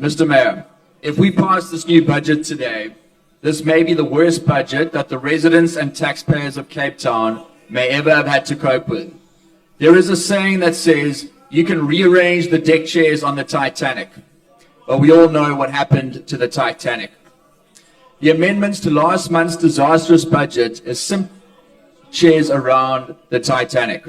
Mr. Mayor, if we pass this new budget today, this may be the worst budget that the residents and taxpayers of Cape Town may ever have had to cope with. There is a saying that says you can rearrange the deck chairs on the Titanic, but we all know what happened to the Titanic. The amendments to last month's disastrous budget is simple chairs around the Titanic.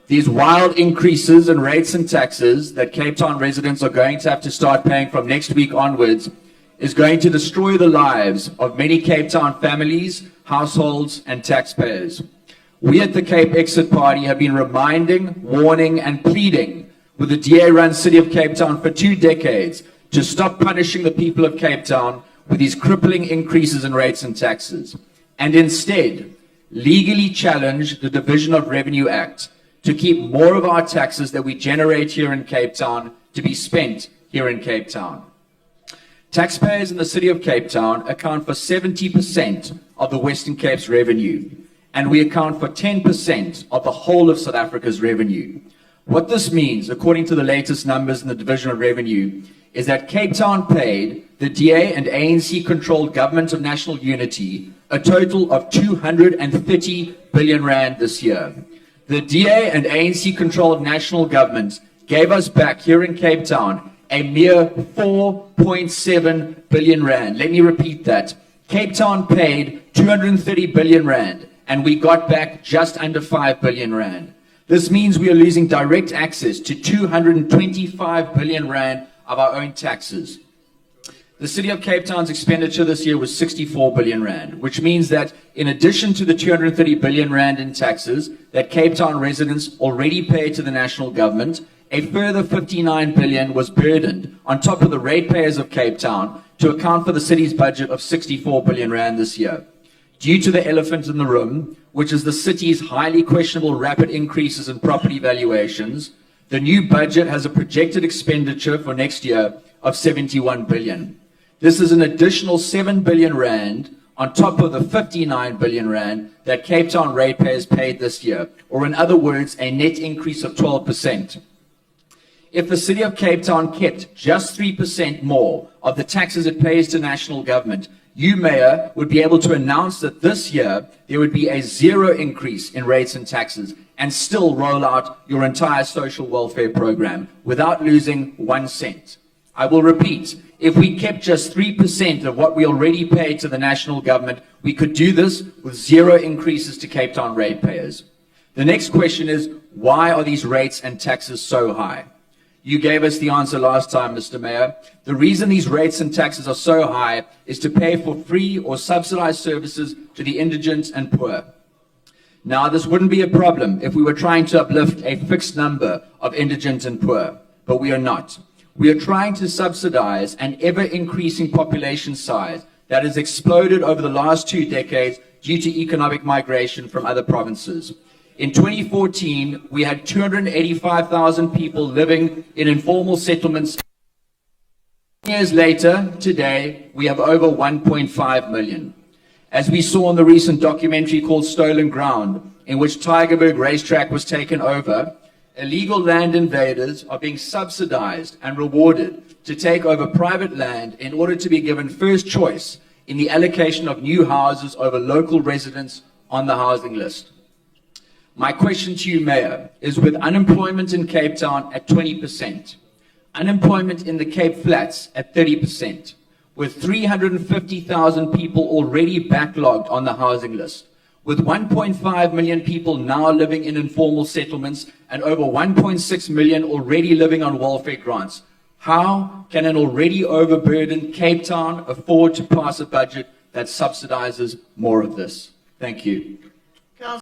These wild increases in rates and taxes that Cape Town residents are going to have to start paying from next week onwards is going to destroy the lives of many Cape Town families, households, and taxpayers. We at the Cape Exit Party have been reminding, warning, and pleading with the DA-run City of Cape Town for 2 decades to stop punishing the people of Cape Town with these crippling increases in rates and taxes, and instead legally challenge the Division of Revenue Act to keep more of our taxes that we generate here in Cape Town to be spent here in Cape Town. Taxpayers in the City of Cape Town account for 70% of the Western Cape's revenue, and we account for 10% of the whole of South Africa's revenue. What this means, according to the latest numbers in the Division of Revenue, is that Cape Town paid the DA and ANC-controlled Government of National Unity a total of 230 billion rand this year. The DA and ANC-controlled national government gave us back here in Cape Town a mere 4.7 billion rand. Let me repeat that. Cape Town paid 230 billion rand, and we got back just under 5 billion rand. This means we are losing direct access to 225 billion rand of our own taxes. The City of Cape Town's expenditure this year was 64 billion rand, which means that in addition to the 230 billion rand in taxes that Cape Town residents already pay to the national government, a further 59 billion was burdened on top of the ratepayers of Cape Town to account for the city's budget of 64 billion rand this year. Due to the elephant in the room, which is the city's highly questionable rapid increases in property valuations, the new budget has a projected expenditure for next year of 71 billion. This is an additional 7 billion rand on top of the 59 billion rand that Cape Town ratepayers paid this year, or in other words, a net increase of 12%. If the City of Cape Town kept just 3% more of the taxes it pays to national government, you, Mayor, would be able to announce that this year there would be a 0 increase in rates and taxes and still roll out your entire social welfare program without losing 1 cent. I will repeat, if we kept just 3% of what we already pay to the national government, we could do this with 0 increases to Cape Town ratepayers. The next question is, why are these rates and taxes so high? You gave us the answer last time, Mr. Mayor. The reason these rates and taxes are so high is to pay for free or subsidized services to the indigent and poor. Now, this wouldn't be a problem if we were trying to uplift a fixed number of indigent and poor, but we are not. We are trying to subsidize an ever-increasing population size that has exploded over the last 2 decades due to economic migration from other provinces. In 2014, we had 285,000 people living in informal settlements. Years later, today, we have over 1.5 million. As we saw in the recent documentary called Stolen Ground, in which Tygerberg Racetrack was taken over, illegal land invaders are being subsidized and rewarded to take over private land in order to be given first choice in the allocation of new houses over local residents on the housing list. My question to you, Mayor, is with unemployment in Cape Town at 20%, unemployment in the Cape Flats at 30%, with 350,000 people already backlogged on the housing list, with 1.5 million people now living in informal settlements and over 1.6 million already living on welfare grants, how can an already overburdened Cape Town afford to pass a budget that subsidizes more of this? Thank you.